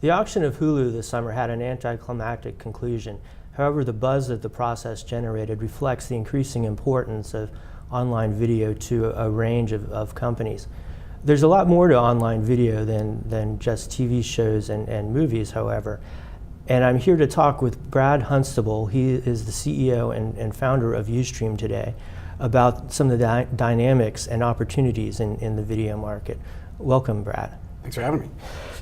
The auction of Hulu this summer had an anticlimactic conclusion. However, the buzz that the process generated reflects the increasing importance of online video to a range of companies. There's a lot more to online video than just TV shows and movies, however. And I'm here to talk with Brad Hunstable. He is the CEO and founder of Ustream today, about some of the dynamics and opportunities in the video market. Welcome, Brad. Thanks for having me.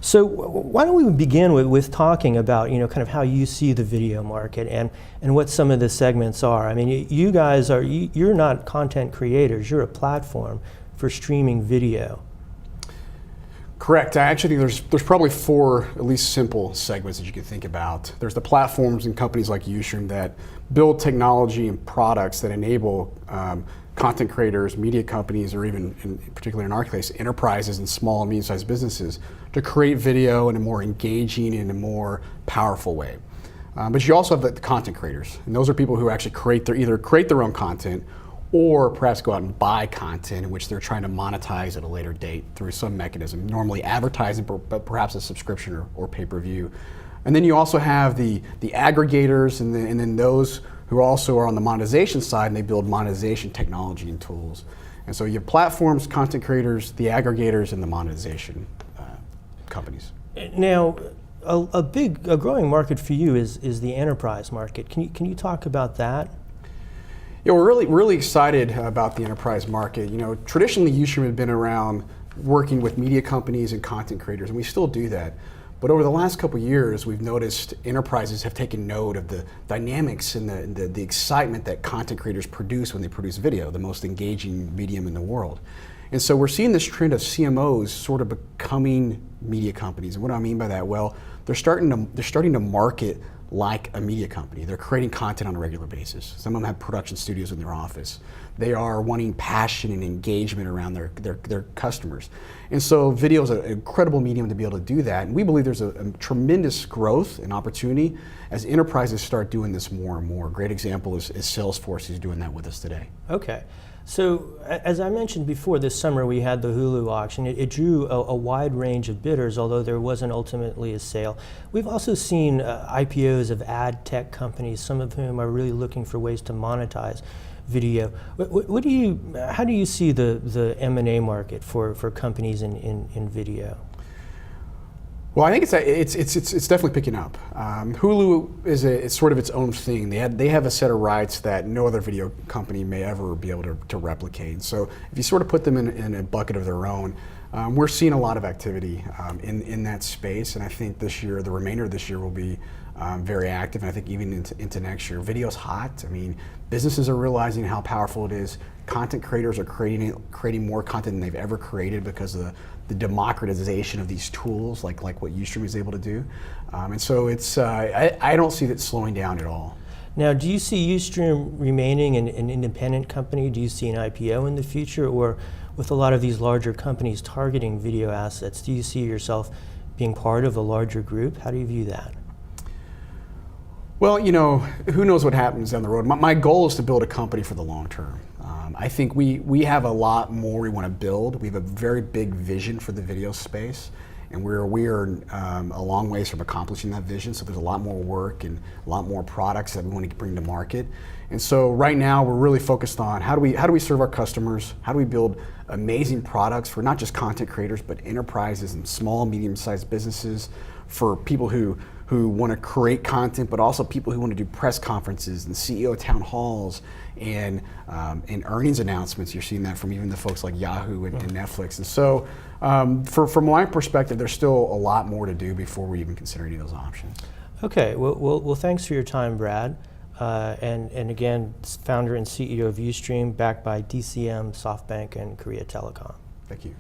So why don't we begin with talking about, kind of how you see the video market and what some of the segments are. I mean, you guys you're not content creators, you're a platform for streaming video. Correct. I actually think there's probably four at least simple segments that you could think about. There's the platforms and companies like Ustream that build technology and products that enable content creators, media companies, or even, particularly in our case, enterprises and small and medium-sized businesses to create video in a more engaging and a more powerful way. But you also have the content creators, and those are people who actually either create their own content or perhaps go out and buy content in which they're trying to monetize at a later date through some mechanism, normally advertising, but perhaps a subscription or pay-per-view. And then you also have the aggregators and then those who also are on the monetization side, and they build monetization technology and tools. And so you have platforms, content creators, the aggregators, and the monetization companies. Now, a growing market for you is the enterprise market. Can you talk about that? Yeah, we're really excited about the enterprise market. Traditionally Ustream had been around working with media companies and content creators, and we still do that. But over the last couple of years, we've noticed enterprises have taken note of the dynamics and the excitement that content creators produce when they produce video, the most engaging medium in the world. And so we're seeing this trend of CMOs sort of becoming media companies. And what do I mean by that? Well, they're starting to market like a media company. They're creating content on a regular basis. Some of them have production studios in their office. They are wanting passion and engagement around their customers. And so video is an incredible medium to be able to do that. And we believe there's a tremendous growth and opportunity as enterprises start doing this more and more. A great example is Salesforce, who's doing that with us today. Okay. So as I mentioned before, this summer we had the Hulu auction. It drew a wide range of bidders, although there wasn't ultimately a sale. We've also seen IPOs of ad tech companies, some of whom are really looking for ways to monetize video. How do you see the M&A market for companies in video? Well, I think it's definitely picking up. Hulu it's sort of its own thing. They have a set of rights that no other video company may ever be able to replicate. So if you sort of put them in a bucket of their own, we're seeing a lot of activity in that space, and I think this year, the remainder of this year, will be very active, and I think even into next year. Video's hot. I mean, businesses are realizing how powerful it is. Content creators are creating more content than they've ever created because of the democratization of these tools, like what Ustream is able to do. And so I don't see that slowing down at all. Now, do you see Ustream remaining an independent company? Do you see an IPO in the future? Or with a lot of these larger companies targeting video assets, do you see yourself being part of a larger group? How do you view that? Well, who knows what happens down the road. My goal is to build a company for the long term. I think we have a lot more we want to build. We have a very big vision for the video space, and we are a long ways from accomplishing that vision. So there's a lot more work and a lot more products that we want to bring to market. And so right now we're really focused on how do we serve our customers? How do we build amazing products for not just content creators, but enterprises and small, medium-sized businesses, for people who want to create content, but also people who want to do press conferences and CEO town halls and earnings announcements. You're seeing that from even the folks like Yahoo and Netflix. And so from my perspective, there's still a lot more to do before we even consider any of those options. Okay, well thanks for your time, Brad. And again, founder and CEO of Ustream, backed by DCM, SoftBank, and Korea Telecom. Thank you.